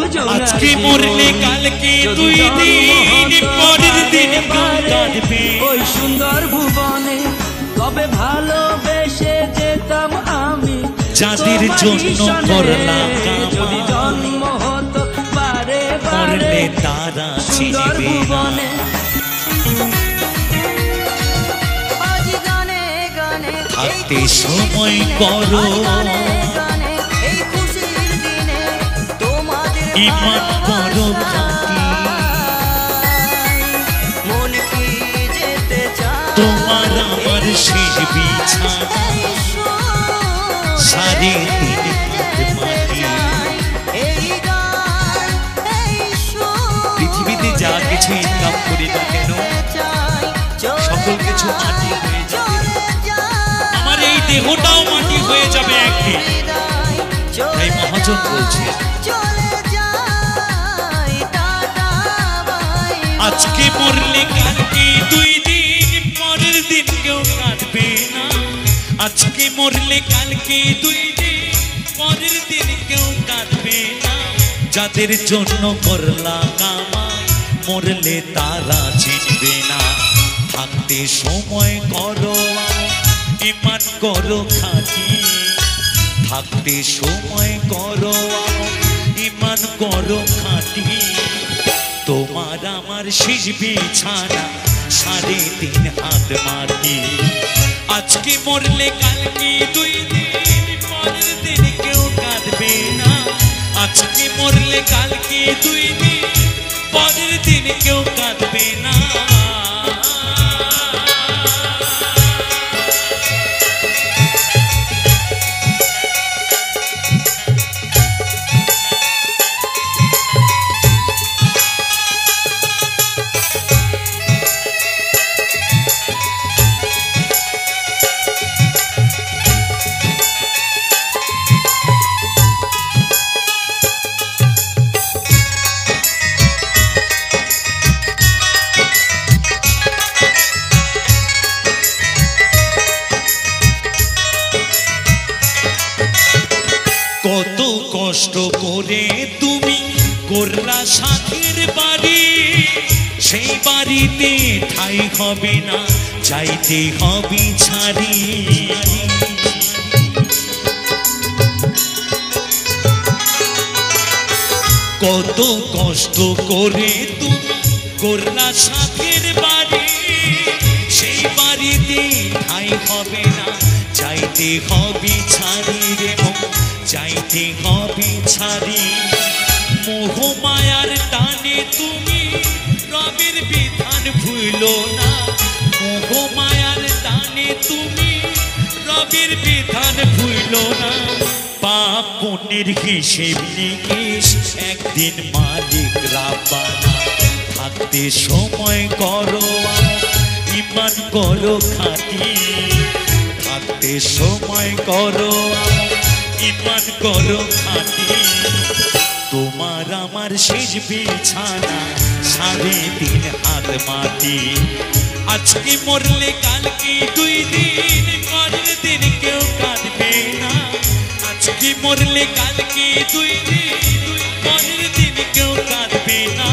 আজকে মরলে কালকে দুই দিন পরের দিন কাঁদবে ওই সুন্দর ভুবনে কবে ভালোবেসে যেতাম আমি যাদের জন্য করলাম যদি জন্ম হতো বারে মরলে তারা চিনবে না থাকতে সময় করো ইমান করো তোমার আমার শেষ বিছানা সাড়ে তিন মাটি পৃথিবীতে যা কিছু ইনকাম করি না কেন সকল কিছু মাটি হয়ে যাবে আমার এই দেহটাও মাটি হয়ে যাবে একদিন তাই মহাজন বলছে আজকে মরলে কালকে দুই দিন পরের দিন কেউ কাঁদবে না আজকে মরলে কালকে দুই দিন পরের দিন কেউ কাঁদবে না যাদের জন্য করলা কামাই মরলে তারা চিনবে না থাকতে সময় করো ইমান করো খাঁটি থাকতে সময় করো ইমান করো খাঁটি তোমার আমার শেষ বিছানা সাড়ে তিন হাত মাটি আজকে মরলে কালকে দুই দিন পরের দিন কেউ কাঁদবে না আজকে মরলে কালকে দুই দিন পরের দিন কেউ কাঁদবে না কত কষ্ট করে তুমি করলা সাথের বাড়ি সেই বাড়িতে ঠাই হবে না চাইতে হবে ছাড়ি কত কষ্ট করে তুমি করলা সাথের বাড়ি সেই বাড়িতে ঠাই হবে না চাইতে হবে ছাড়ি রে চাইতে হবে ছাড়ি মোহ মায়ার টানে তুমি রবের বিধান ভুলো না মোহ মায়ার টানে তুমি রবের বিধান ভুলো না পাপ পুণ্যের হিসেব নিকেশ একদিন মালিক রাব্বানা থাকতে সময় করো ইমান করো খাঁটি থাকতে সময় করো ইমান করো খাঁটি তোমার আমার শেষ বিছানা সাড়ে তিন হাত মাটি আজকে মরলে কালকে দুই দিন পরের দিন কেউ কাঁদবে না আজকে মরলে কালকে দুই দিন পরের দিন কেউ কাঁদবে না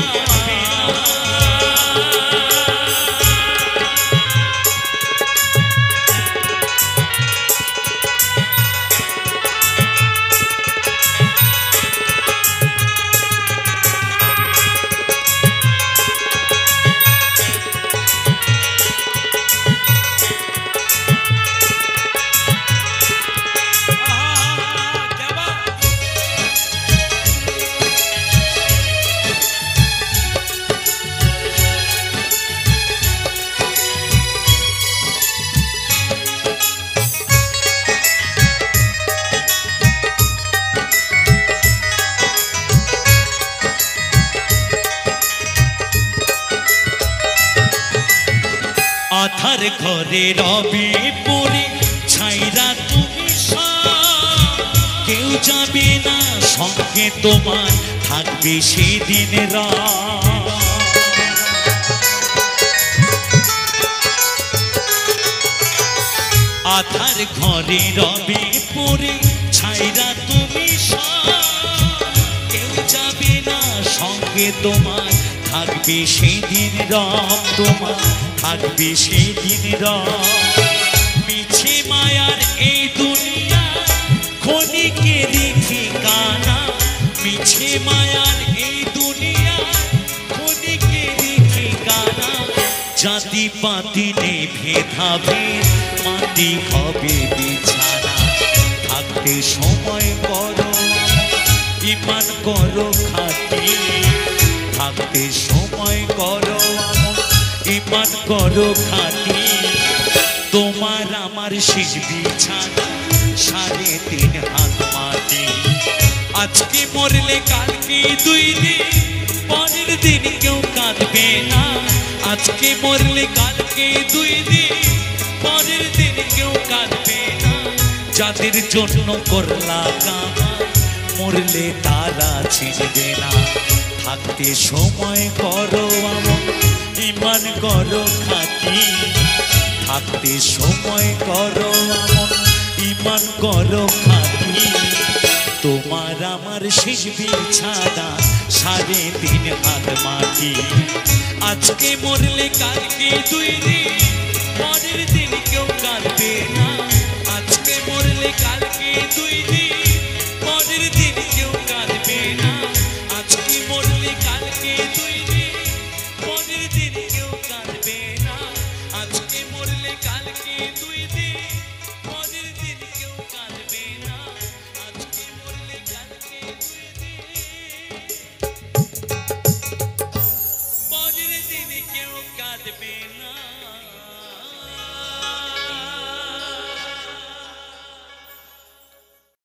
আধার ঘরে রবে পড়ে ছাইরা তুমি কেউ যাবে না সঙ্গে তোমার থাকবে সেদিন আধার ঘরে রবে পড়ে ছাইরা তুমি কেউ যাবে না সঙ্গে তোমার থাকবে সেদিন রব, তোমার থাকবে সেদিন রব। মিছে মায়ার এই দুনিয়া ক্ষণিকেরই ঠিকানা, মিছে মায়ার এই দুনিয়া ক্ষণিকেরই ঠিকানা। জাতি পাতি নেই ভেদাভেদ, মাটি হবে বিছানা। থাকতে সময় করো ঈমান করো খাঁটি, থাকতে সময় করো ঈমান করো খাঁটি। তোমার আমার শেষ বিছানা 3.5 হাত মাটি। আজকে মরলে কালকে 2 দিন, পরের দিন কেউ কাঁদবে না। আজকে মরলে কালকে 2 দিন, পরের দিন কেউ কাঁদবে না। যাদের জন্য করলা কামাই মরলে তারা চিনবে না। থাকতে সময় করো আমল ঈমান করো খাঁটি, থাকতে সময় করো আমল ঈমান করো খাঁটি। তোমার আমার শেষ বিছানা 3.5 হাত মাটি। আজকে মরলে কালকে 2 দিন, পরের দিন কেউ কাঁদবে না। আজকে মরলে কালকে 2 দিন,